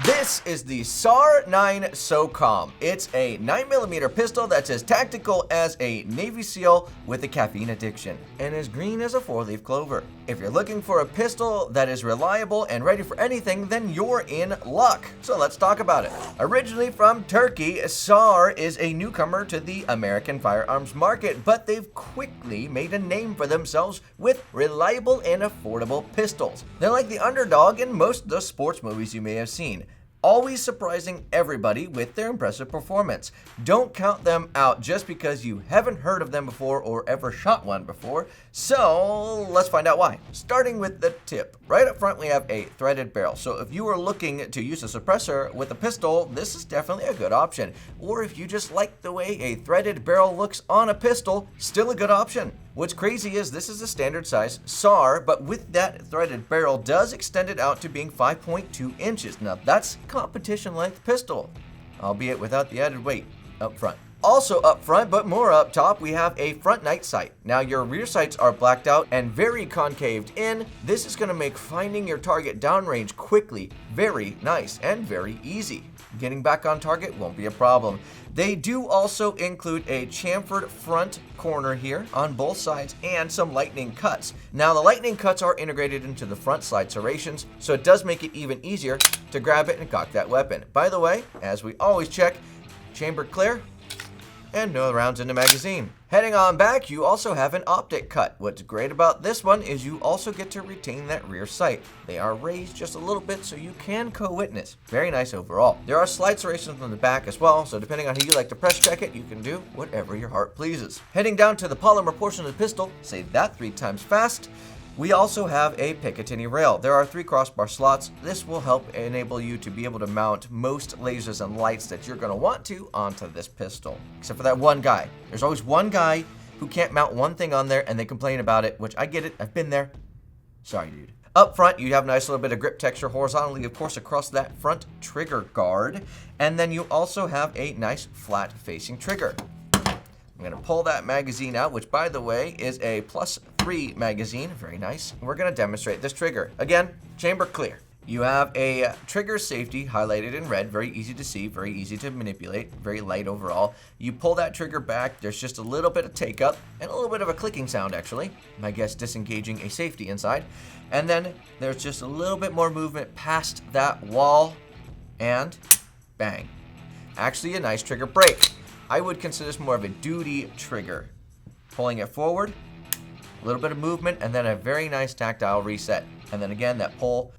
This is the SAR9 SOCOM. It's a 9mm pistol that's as tactical as a Navy SEAL with a caffeine addiction, and as green as a 4-leaf clover. If you're looking for a pistol that is reliable and ready for anything, then you're in luck. So let's talk about it. Originally from Turkey, SAR is a newcomer to the American firearms market, but they've quickly made a name for themselves with reliable and affordable pistols. They're like the underdog in most of the sports movies you may have seen, always surprising everybody with their impressive performance. Don't count them out just because you haven't heard of them before or ever shot one before. So let's find out why. Starting with the tip. Right up front we have a threaded barrel. So if you are looking to use a suppressor with a pistol, this is definitely a good option. Or if you just like the way a threaded barrel looks on a pistol, still a good option. What's crazy is this is a standard size SAR, but with that threaded barrel does extend it out to being 5.2 inches. Now that's competition length pistol, albeit without the added weight up front. Also up front, but more up top, we have a front night sight. Now your rear sights are blacked out and very concaved in. This is going to make finding your target downrange quickly very nice and very easy. Getting back on target won't be a problem. They do also include a chamfered front corner here on both sides and some lightning cuts. Now the lightning cuts are integrated into the front slide serrations, so it does make it even easier to grab it and cock that weapon. By the way, as we always check, chamber clear and no rounds in the magazine. Heading on back, you also have an optic cut. What's great about this one is you also get to retain that rear sight. They are raised just a little bit so you can co-witness. Very nice overall. There are slide serrations on the back as well, so depending on how you like to press check it, you can do whatever your heart pleases. Heading down to the polymer portion of the pistol, say that 3 times fast. We also have a Picatinny rail. There are 3 crossbar slots. This will help enable you to be able to mount most lasers and lights that you're going to want to onto this pistol. Except for that one guy. There's always one guy who can't mount one thing on there and they complain about it, which I get it. I've been there. Sorry, dude. Up front, you have a nice little bit of grip texture horizontally, of course, across that front trigger guard. And then you also have a nice flat facing trigger. I'm going to pull that magazine out, which by the way is a +3 magazine. Very nice. We're going to demonstrate this trigger. Again, chamber clear. You have a trigger safety highlighted in red. Very easy to see, very easy to manipulate, very light overall. You pull that trigger back, there's just a little bit of take up and a little bit of a clicking sound actually. My guess disengaging a safety inside. And then there's just a little bit more movement past that wall and bang. Actually a nice trigger break. I would consider this more of a duty trigger. Pulling it forward, a little bit of movement, and then a very nice tactile reset. And then again, that pull.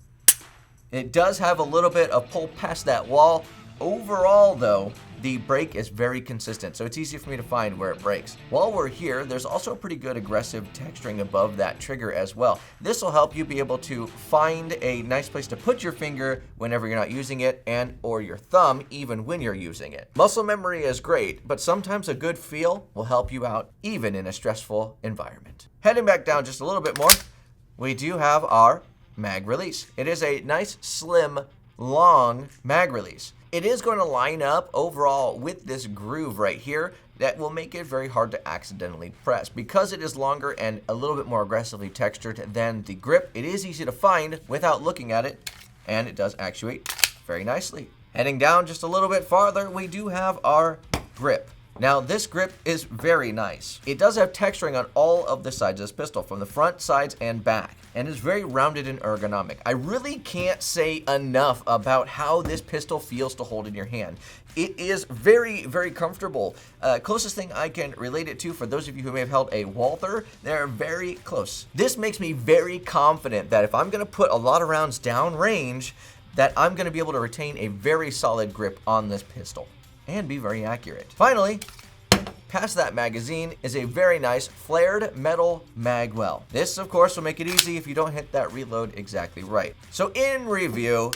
It does have a little bit of pull past that wall. Overall, though, the break is very consistent, so it's easy for me to find where it breaks. While we're here, there's also a pretty good aggressive texturing above that trigger as well. This will help you be able to find a nice place to put your finger whenever you're not using it, and or your thumb even when you're using it. Muscle memory is great, but sometimes a good feel will help you out even in a stressful environment. Heading back down just a little bit more, we do have our mag release. It is a nice, slim, long mag release. It is going to line up overall with this groove right here that will make it very hard to accidentally press. Because it is longer and a little bit more aggressively textured than the grip, it is easy to find without looking at it, and it does actuate very nicely. Heading down just a little bit farther, we do have our grip. Now this grip is very nice. It does have texturing on all of the sides of this pistol, from the front, sides, and back, and is very rounded and ergonomic. I really can't say enough about how this pistol feels to hold in your hand. It is very, very comfortable. Closest thing I can relate it to, for those of you who may have held a Walther, they're very close. This makes me very confident that if I'm gonna put a lot of rounds down range, that I'm gonna be able to retain a very solid grip on this pistol and be very accurate. Finally, past that magazine is a very nice flared metal mag well. This, of course, will make it easy if you don't hit that reload exactly right. So in review,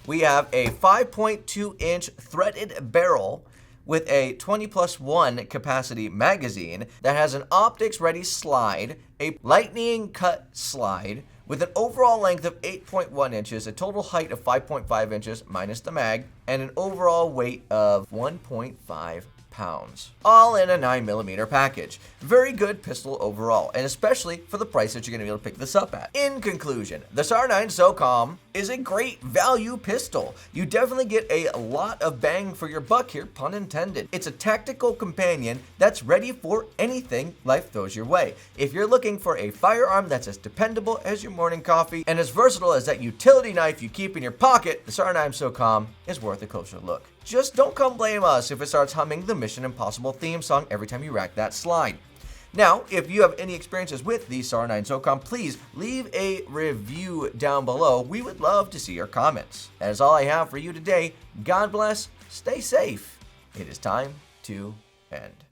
we have a 5.2-inch threaded barrel with a 20+1 capacity magazine that has an optics ready slide, a lightning cut slide, with an overall length of 8.1 inches, a total height of 5.5 inches minus the mag, and an overall weight of 1.5 pounds. All in a 9mm package. Very good pistol overall, and especially for the price that you're going to be able to pick this up at. In conclusion, the SAR9 SOCOM is a great value pistol. You definitely get a lot of bang for your buck here, pun intended. It's a tactical companion that's ready for anything life throws your way. If you're looking for a firearm that's as dependable as your morning coffee and as versatile as that utility knife you keep in your pocket, the SAR9 SOCOM is worth a closer look. Just don't come blame us if it starts humming the Mission Impossible theme song every time you rack that slide. Now, if you have any experiences with the SAR9 SOCOM, please leave a review down below. We would love to see your comments. That is all I have for you today. God bless, stay safe. It is time to end.